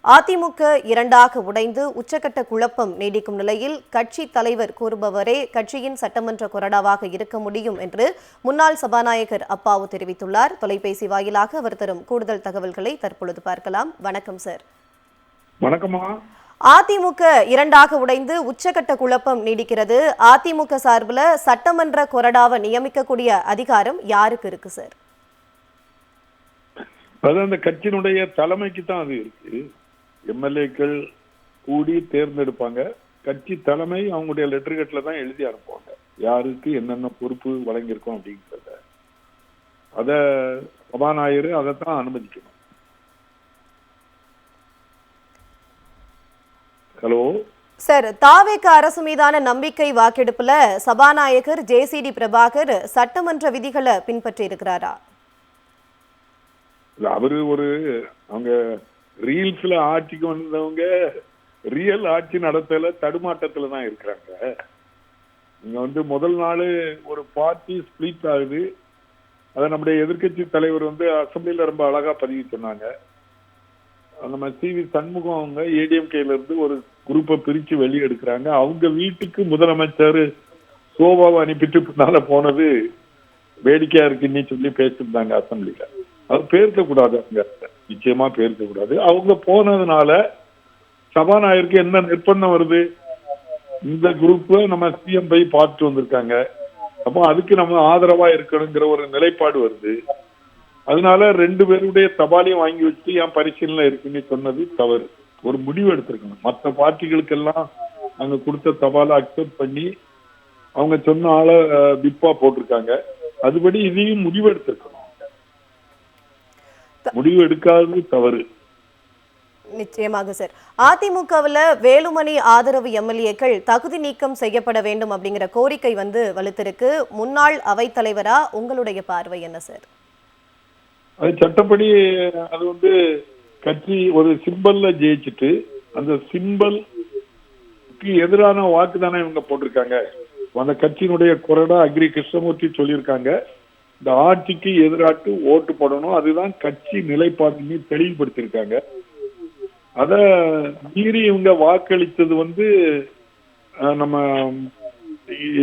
அதிமுக இரண்டாக உடைந்து உச்சக்கட்ட குழப்பம் நீடிக்கும் நிலையில் கட்சி தலைவர் கூறுபவரே கட்சியின் சட்டமன்ற கொறடாவாக இருக்க முடியும் என்று முன்னாள் சபாநாயகர் அப்பாவு தெரிவித்துள்ளார். தொலைபேசி வாயிலாக அவர் தரும் கூடுதல் தகவல்களை தற்பொழுது பார்க்கலாம். வணக்கம் சார். வணக்கமா. அதிமுக இரண்டாக உடைந்து உச்சக்கட்ட குழப்பம் நீடிக்கிறது. அதிமுக சார்பில் சட்டமன்ற கொறடாவை நியமிக்கக்கூடிய அதிகாரம் யாருக்கு இருக்கு சார்? அது அந்த கட்சியினுடைய தலைமைக்கு தான் அது இருக்கு. எம்எல்ஏக்கள் கூடி தேர்ந்தெடுப்பாங்க. கட்சி தலைமை அவங்களுடைய லெட்டர்கட்ல தான் எழுதி அனுப்புவாங்க யாருக்கு என்னென்ன பொறுப்பு வழங்கியிருக்கோம் அப்படிங்கிறத. அத சபாநாயகர் அதைத்தான் அனுமதிக்கணும். ஹலோ சார், தாவேக அரசு மீதான நம்பிக்கை வாக்கெடுப்புல சபாநாயகர் ஜேசிடி பிரபாகர் சட்டமன்ற விதிகளை பின்பற்றி இருக்கிறாரா? அவரு அவங்க ரீல்ஸ்ல ஆட்சிக்கு வந்தவங்க ரியல் ஆட்சி நடத்தல தடுமாட்டத்துல தான் இருக்கிறாங்க. இங்க முதல் நாள் ஒரு பார்ட்டி ஸ்பிளிட் ஆகுது. அதை நம்முடைய எதிர்கட்சி தலைவர் அசம்பிளில ரொம்ப அழகா பதிவு சொன்னாங்க. நம்ம சி.வி. சண்முகம் அவங்க ஏடிஎம்கேல இருந்து ஒரு குரூப்பை பிரிச்சு வெளியே எடுக்கிறாங்க. அவங்க வீட்டுக்கு முதலமைச்சர் சோபாவை அனுப்பிட்டு பின்னால போனது வேடிக்கையா இருக்குன்னு சொல்லி பேசியிருந்தாங்க அசம்பிளில. அது பேர்க்க கூடாது, அவங்க நிச்சயமா பேர்க்க கூடாது. அவங்க போனதுனால சபாநாயகருக்கு என்ன நிர்பந்தம் வருது? இந்த குரூப் நம்ம சிஎம் போய் பார்த்துட்டு வந்திருக்காங்க, அப்போ அதுக்கு நம்ம ஆதரவா இருக்கணுங்கிற ஒரு நிலைப்பாடு வருது. அதனால ரெண்டு பேருடைய தபாலையும் வாங்கி வச்சு என் பரிசீலனை இருக்குன்னு சொன்னது தவறு. ஒரு முடிவு எடுத்திருக்கணும். மற்ற பார்ட்டிகளுக்கெல்லாம் அவங்க கொடுத்த தபாலை அக்செப்ட் பண்ணி அவங்க சொன்ன ஆளை விப்பா போட்டிருக்காங்க. அதுபடி இதையும் முடிவு எடுத்திருக்கணும். முடிவு எடுக்காதது தவறு. நிச்சயமாக சார். அதிமுகவில் வேலுமணி ஆதரவு எம்எல்ஏக்கள் தகுதி நீக்கம் செய்யப்பட வேண்டும் அப்படிங்கிற கோரிக்கை வலுத்திருக்கு. முன்னாள் அவைத்தலைவரா உங்களுடைய பார்வை என்ன சார்? அது சட்டப்படி அது கட்சி ஒரு சிம்பல்ல ஜெயிச்சுட்டு அந்த சிம்பலுக்கு எதிரான வாக்கு தானே இவங்க போட்டிருக்காங்க. அந்த கட்சியினுடைய கொறடா அக்ரி கிருஷ்ணமூர்த்தி சொல்லியிருக்காங்க, இந்த ஆட்சிக்கு எதிராட்டு ஓட்டு போடணும், அதுதான் கட்சி நிலைப்பாடுன்னு தெளிவுபடுத்திருக்காங்க. அத மீறி இவங்க வாக்களித்தது நம்ம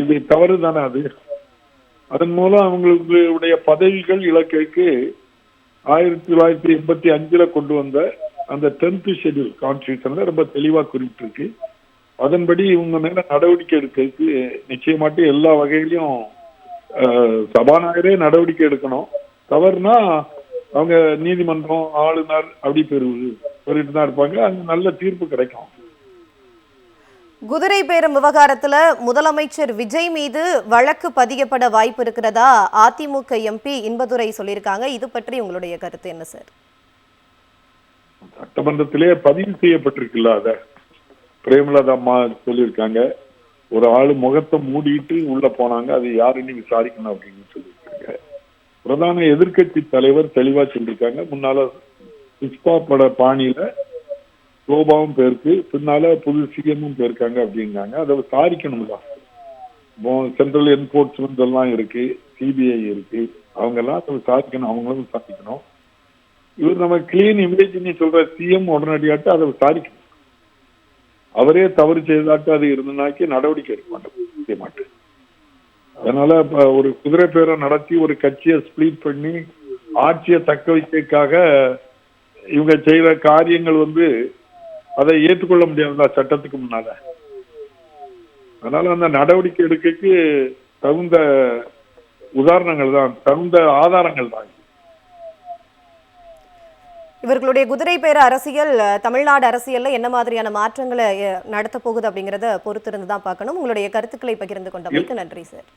இது தவறு தானே. அது அதன் மூலம் அவங்களுடைய பதவிகள் இலக்கைக்கு 1985 கொண்டு வந்த அந்த 10th ஷெட்யூல் கான்ஸ்டிடியூஷன்ல ரொம்ப தெளிவா குறிப்பிட்டிருக்கு. அதன்படி இவங்க மேல நடவடிக்கை எடுக்கிறதுக்கு நிச்சயமாட்டு எல்லா வகையிலையும் சபாநாயகரே நடவடிக்கை எடுக்கணும். தவறுனா அவங்க நீதிமன்றம், ஆளுநர் அப்படி பெருவிட்டு தான் இருப்பாங்க. அங்க நல்ல தீர்ப்பு கிடைக்கும். குதிரை பேரம் விவகாரத்துல முதலமைச்சர் விஜய் மீது வழக்கு பதியப்பட வாய்ப்பு இருக்கிறதா அதிமுக எம்பி இன்பதுரை சொல்லியிருக்காங்க. இது பற்றி உங்களுடைய கருத்து என்ன சார்? சட்டமன்றத்திலே பதிவு செய்யப்பட்டிருக்குல்ல, அத பிரேமலதா அம்மா சொல்லியிருக்காங்க. ஒரு ஆளு முகத்தை மூடிட்டு உள்ள போனாங்க, அது யாருன்னு விசாரிக்கணும் அப்படின்னு சொல்லியிருக்காங்க. பிரதான எதிர்கட்சி தலைவர் தெளிவா சொல்லியிருக்காங்க. முன்னால புஷ்பா பட பாணியில சோபாவும் பேருக்கு, பின்னால புது சிஎம்மும் போயிருக்காங்க அப்படிங்காங்க. அதை விசாரிக்கணும்ல. சென்ட்ரல் என்போர்ஸ்மெண்ட் எல்லாம் இருக்கு, சிபிஐ இருக்கு, அவங்க எல்லாம் அதை விசாரிக்கணும், அவங்களும் விசாரிக்கணும். இவர் நம்ம கிளீன் இமேஜ் சொல்ற சிஎம் உடனடியாட்டு அதை விசாரிக்கணும். அவரே தவறு செய்தாட்டு அது இருந்தனாக்கி நடவடிக்கை எடுக்க மாட்டேன். அதனால ஒரு குதிரை பேரை நடத்தி ஒரு கட்சியை ஸ்பிளிட் பண்ணி ஆட்சியை தக்க வைக்கிறதுக்காக இவங்க செய்யற காரியங்கள் அதை ஏற்றுக்கொள்ள முடியாதா சட்டத்துக்கு முன்னால. அதனால அந்த நடவடிக்கை எடுக்க தகுந்த உதாரணங்கள் தான், தகுந்த ஆதாரங்கள் தான். இவர்களுடைய குதிரை பேர அரசியல் தமிழ்நாடு அரசியல்ல என்ன மாதிரியான மாற்றங்களை நடத்த போகுது அப்படிங்கறத பொறுத்திருந்து தான் பார்க்கணும். உங்களுடைய கருத்துக்களை பகிர்ந்து கொண்டமைக்கு நன்றி சார்.